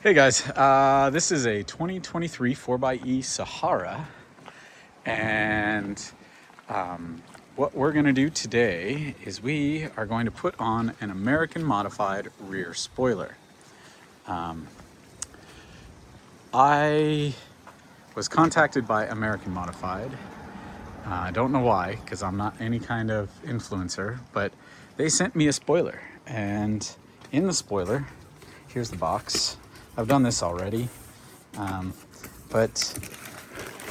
Hey guys, this is a 2023 4xe Sahara, and what we're going to do today is we are going to put on an American modified rear spoiler. I was contacted by American Modified. I don't know why, because I'm not any kind of influencer, but they sent me a spoiler, and in the spoiler, here's the box. I've done this already, but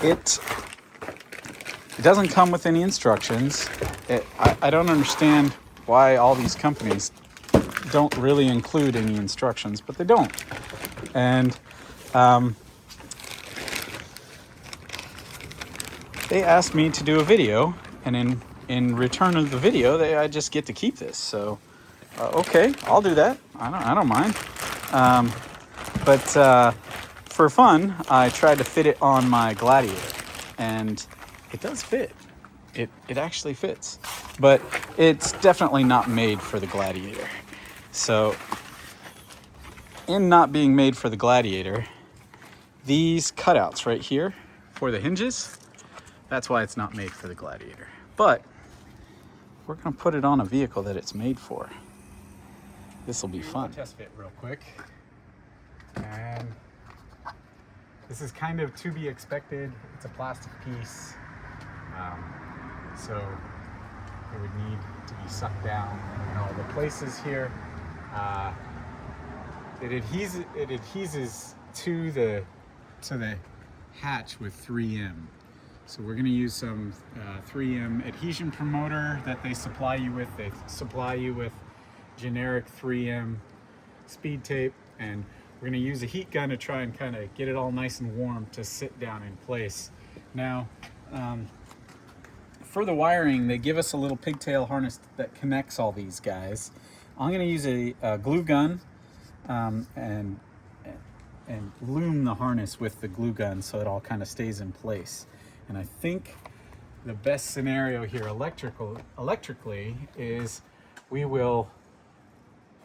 it doesn't come with any instructions. I don't understand why all these companies don't really include any instructions, but they don't. And they asked me to do a video, and in return of the video, I just get to keep this. So, okay, I'll do that. I don't mind. But for fun, I tried to fit it on my Gladiator, and it does fit. It actually fits, but it's definitely not made for the Gladiator. So, in not being made for the Gladiator, these cutouts right here for the hinges, that's why it's not made for the Gladiator. But we're gonna put it on a vehicle that it's made for. This will be fun. Test fit real quick. And this is kind of to be expected. It's a plastic piece, so it would need to be sucked down in all the places here. It adheses to the hatch with 3M. So we're going to use some 3M adhesion promoter that they supply you with. They supply you with generic 3M speed tape, and we're going to use a heat gun to try and kind of get it all nice and warm to sit down in place. Now, for the wiring, they give us a little pigtail harness that connects all these guys. I'm going to use a glue gun and loom the harness with the glue gun so it all kind of stays in place. And I think the best scenario here electrically is we will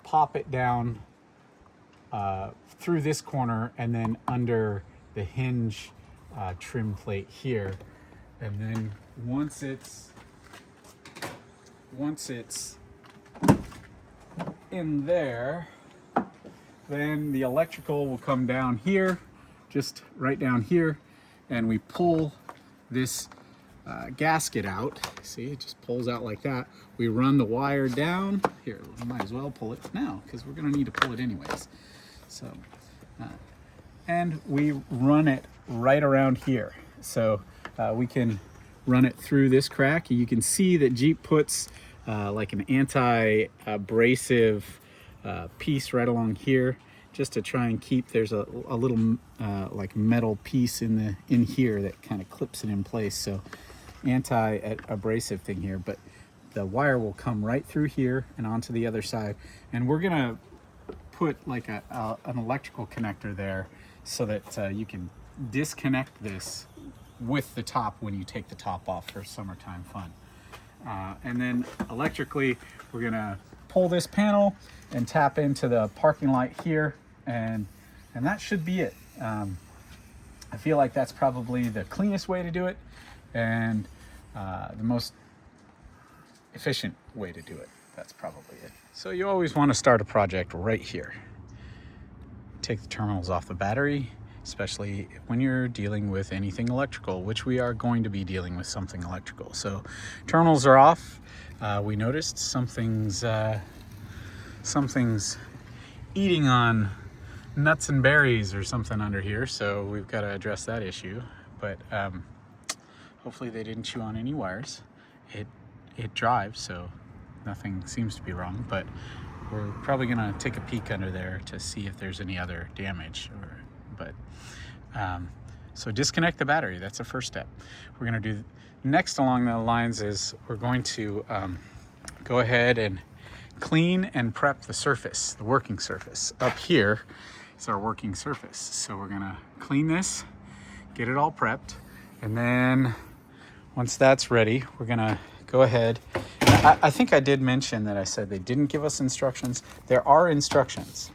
pop it down through this corner and then under the hinge trim plate here, and then once it's in there, then the electrical will come down here, just right down here, and we pull this gasket out. See, it just pulls out like that. We run the wire down here. We might as well pull it now because we're going to need to pull it anyways. So, and we run it right around here. So we can run it through this crack. You can see that Jeep puts like an anti-abrasive piece right along here, just to try and keep, there's a little like metal piece in here that kind of clips it in place. So anti-abrasive thing here, but the wire will come right through here and onto the other side. And we're gonna put like an electrical connector there so that you can disconnect this with the top when you take the top off for summertime fun. And then electrically, we're gonna pull this panel and tap into the parking light here, and that should be it. I feel like that's probably the cleanest way to do it, and the most efficient way to do it. That's probably it. So you always want to start a project right here. Take the terminals off the battery, especially when you're dealing with anything electrical, which we are going to be dealing with something electrical. So terminals are off. We noticed something's eating on nuts and berries or something under here, so we've got to address that issue. But hopefully they didn't chew on any wires. It drives, so nothing seems to be wrong, but we're probably gonna take a peek under there to see if there's any other damage. So disconnect the battery. That's the first step. We're gonna do next along the lines is we're going to go ahead and clean and prep the surface, the working surface. Up here is our working surface. So we're gonna clean this, get it all prepped, and then once that's ready, we're gonna go ahead. I think I did mention that I said they didn't give us instructions. There are instructions.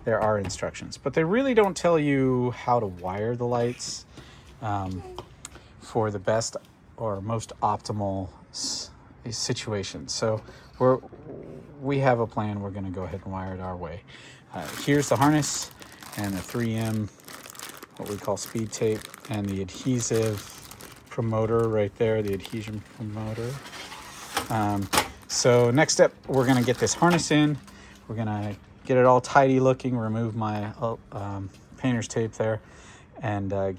there are instructions, but they really don't tell you how to wire the lights for the best or most optimal situation. So we have a plan. We're going to go ahead and wire it our way. Here's the harness and the 3M, what we call speed tape, and the adhesive promoter right there, the adhesion promoter. So next step, we're going to get this harness in. We're going to get it all tidy looking, remove my painter's tape there, and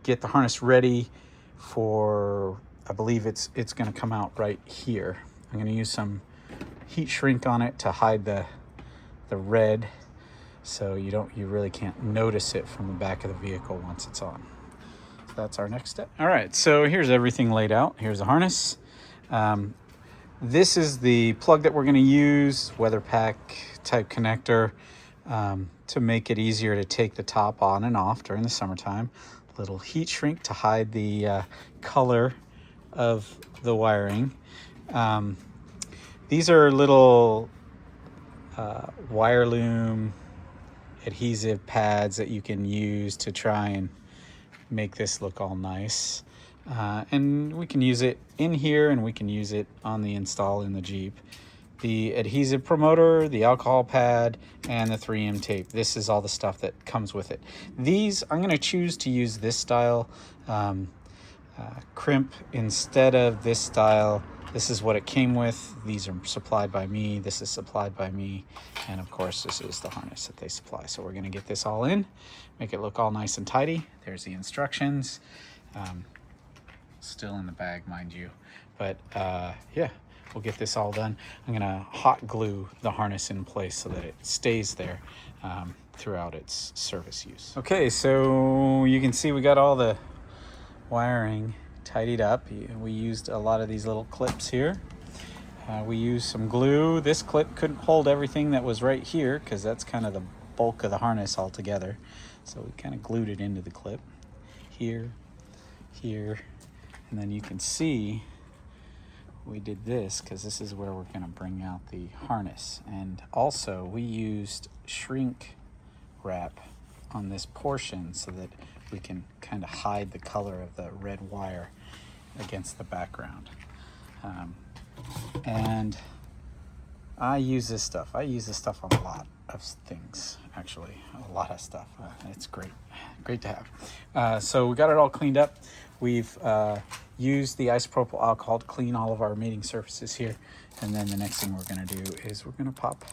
get the harness ready for, I believe it's going to come out right here. I'm going to use some heat shrink on it to hide the red, so you really can't notice it from the back of the vehicle once it's on. So that's our next step. All right, so here's everything laid out. Here's the harness. This is the plug that we're going to use, weather pack type connector, to make it easier to take the top on and off during the summertime. Little heat shrink to hide the color of the wiring. These are little wire loom adhesive pads that you can use to try and make this look all nice. And we can use it in here, and we can use it on the install in the Jeep. The adhesive promoter, the alcohol pad, and the 3M tape. This is all the stuff that comes with it. These, I'm going to choose to use this style crimp instead of this style. This is what it came with. These are supplied by me. This is supplied by me. And of course, this is the harness that they supply. So we're going to get this all in, make it look all nice and tidy. There's the instructions. Still in the bag, mind you. But yeah, we'll get this all done. I'm going to hot glue the harness in place so that it stays there throughout its service use. Okay, so you can see we got all the wiring tidied up. We used a lot of these little clips here. We used some glue. This clip couldn't hold everything that was right here because that's kind of the bulk of the harness altogether. So we kind of glued it into the clip here, here, and then you can see we did this because this is where we're going to bring out the harness. And also we used shrink wrap on this portion so that we can kind of hide the color of the red wire against the background. And I use this stuff. I use this stuff on a lot of things, actually, a lot of stuff. It's great to have. So we got it all cleaned up. We've used the isopropyl alcohol to clean all of our mating surfaces here. And then the next thing we're gonna do is we're gonna pop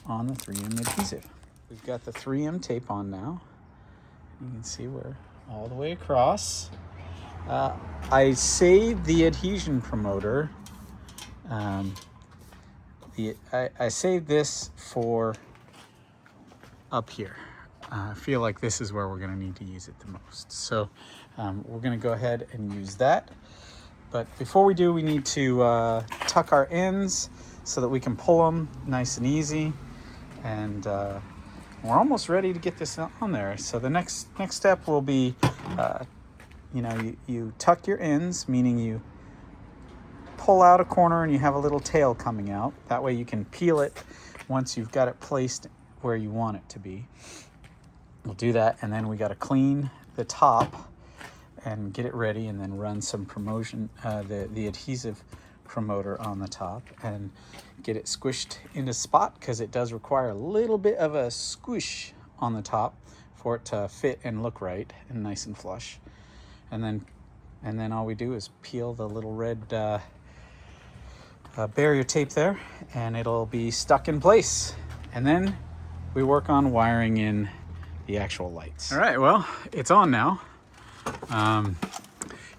on the 3M adhesive. We've got the 3M tape on now. You can see we're all the way across. I saved the adhesion promoter. I saved this for up here. I feel like this is where we're going to need to use it the most. So we're going to go ahead and use that. But before we do, we need to tuck our ends so that we can pull them nice and easy. And we're almost ready to get this on there. So the next step will be, you tuck your ends, meaning you pull out a corner and you have a little tail coming out. That way you can peel it once you've got it placed where you want it to be. We'll do that, and then we got to clean the top and get it ready, and then run some the adhesive promoter on the top and get it squished into spot, because it does require a little bit of a squish on the top for it to fit and look right and nice and flush. And then all we do is peel the little red barrier tape there, and it'll be stuck in place. And then we work on wiring in the actual lights. All right, well, it's on now.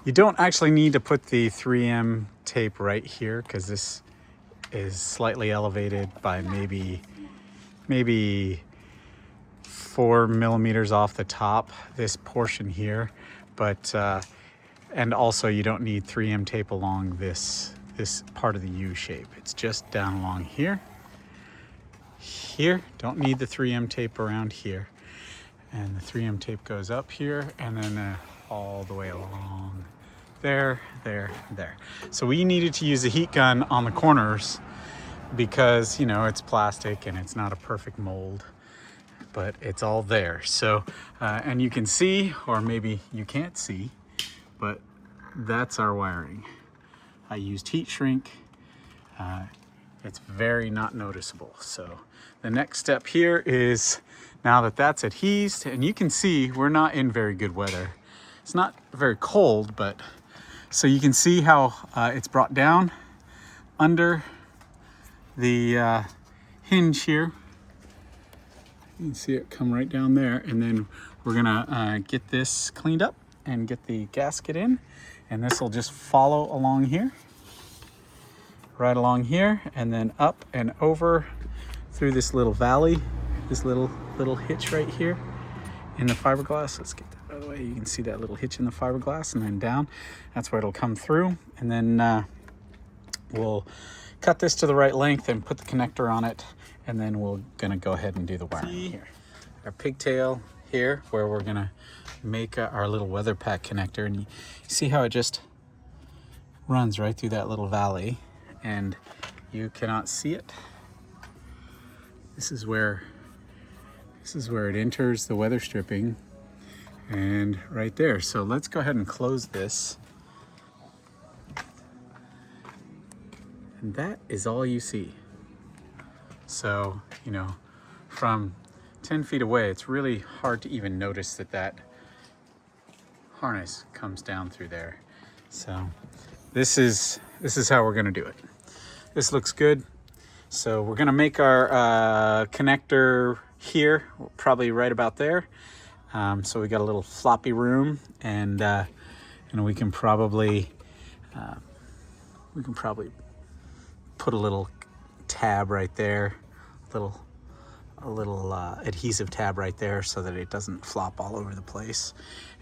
You don't actually need to put the 3M tape right here, because this is slightly elevated by maybe 4 millimeters off the top, this portion here. But and also you don't need 3M tape along this part of the U shape. It's just down along here. Don't need the 3M tape around here. And the 3M tape goes up here, and then all the way along there. So we needed to use a heat gun on the corners because, it's plastic and it's not a perfect mold. but it's all there. So, and you can see, or maybe you can't see, but that's our wiring. I used heat shrink. It's very not noticeable. So the next step here is, now that that's adhesed, and you can see we're not in very good weather. It's not very cold, but so you can see how it's brought down under the hinge here. You can see it come right down there, and then we're gonna get this cleaned up and get the gasket in, and this will just follow along here, right along here, and then up and over through this little valley, this little hitch right here in the fiberglass. Let's get that out of the way. You can see that little hitch in the fiberglass, and then down. That's where it'll come through, and then we'll cut this to the right length and put the connector on it, and then we're gonna go ahead and do the wiring here. Our pigtail here, where we're gonna make our little weather pack connector, and you see how it just runs right through that little valley, and you cannot see it. This is where it enters the weather stripping, and right there. So let's go ahead and close this. And that is all you see. So, you know, from 10 feet away, it's really hard to even notice that harness comes down through there. So this is how we're gonna do it. This looks good. So we're gonna make our connector here, probably right about there. So we got a little floppy room, and we can probably put a little tab right there, a little adhesive tab right there, so that it doesn't flop all over the place.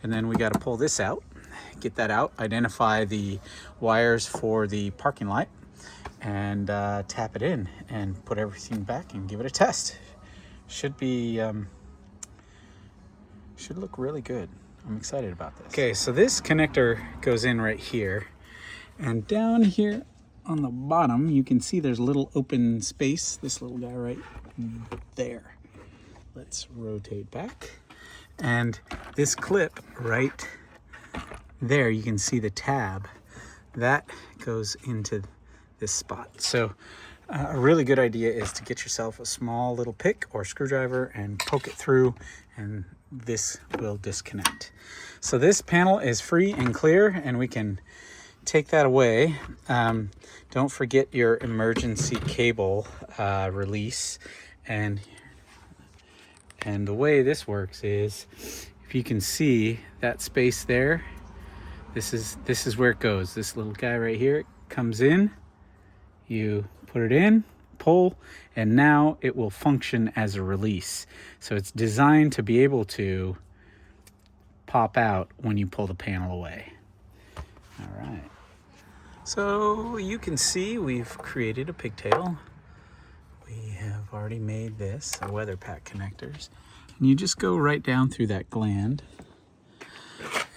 And then we got to pull this out, get that out, identify the wires for the parking light, and tap it in and put everything back and give it a test. Should look really good. I'm excited about this. Okay, so this connector goes in right here, and down here on the bottom you can see there's a little open space, this little guy right there. Let's rotate back, and this clip right there, you can see the tab that goes into this spot. So a really good idea is to get yourself a small little pick or screwdriver and poke it through, and this will disconnect. So this panel is free and clear, and we can take that away. Don't forget your emergency cable release, and the way this works is, if you can see that space there, this is where it goes. This little guy right here comes in, you put it in, pull, and now it will function as a release. So it's designed to be able to pop out when you pull the panel away. All right. So you can see we've created a pigtail. We have already made this, our weather pack connectors. And you just go right down through that gland,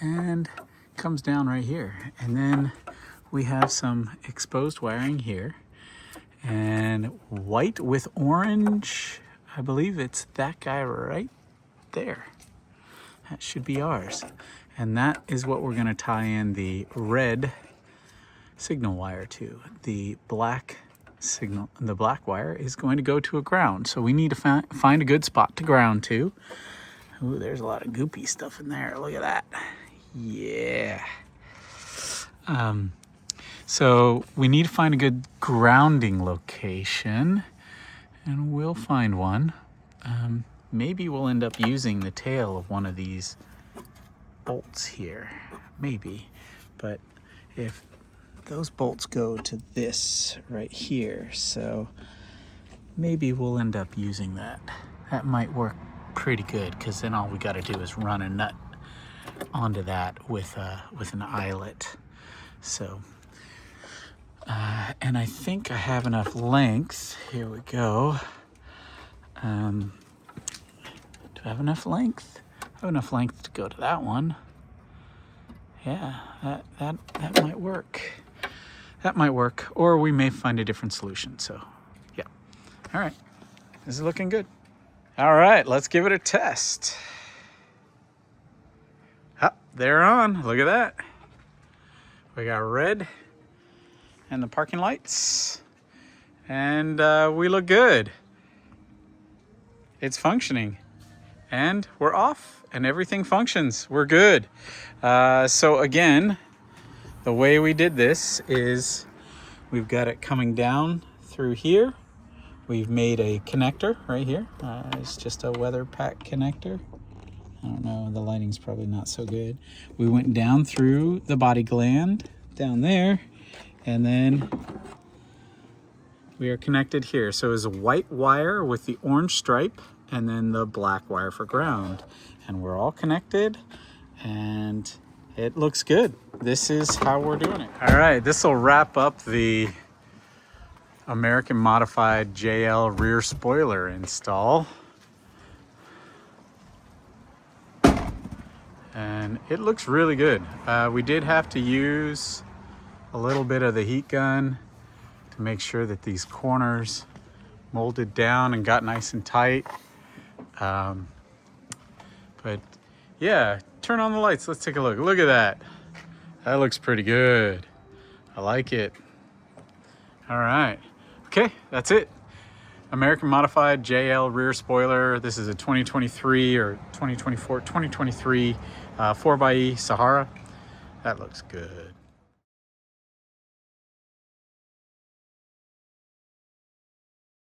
and it comes down right here. And then we have some exposed wiring here, and white with orange, I believe it's that guy right there. That should be ours. And that is what we're gonna tie in the red signal wire to. The black wire is going to go to a ground. So we need to find a good spot to ground to. Ooh, there's a lot of goopy stuff in there. Look at that. Yeah. So we need to find a good grounding location, and we'll find one. Maybe we'll end up using the tail of one of these bolts here, maybe. But if those bolts go to this right here, so maybe we'll end up using that. That might work pretty good, because then all we got to do is run a nut onto that with an eyelet. So and I think I have enough length. Here we go. Do I have enough length? I have enough length to go to that one. Yeah, that might work. That might work, or we may find a different solution. So, yeah. All right, this is looking good. All right, let's give it a test. They're on. Look at that. We got red and the parking lights, and we look good. It's functioning, and we're off, and everything functions. We're good. So again, the way we did this is we've got it coming down through here. We've made a connector right here. It's just a weather pack connector. I don't know, the lighting's probably not so good. We went down through the body gland down there, and then we are connected here. So it's a white wire with the orange stripe and then the black wire for ground. And we're all connected and it looks good. This is how we're doing it. All right, this will wrap up the American modified JL rear spoiler install. And it looks really good. We did have to use a little bit of the heat gun to make sure that these corners molded down and got nice and tight. But yeah, turn on the lights. Let's take a look. Look at that. That looks pretty good. I like it. All right. Okay, that's it. American modified JL rear spoiler. This is a 2023 or 2024, 2023 4xe Sahara. That looks good.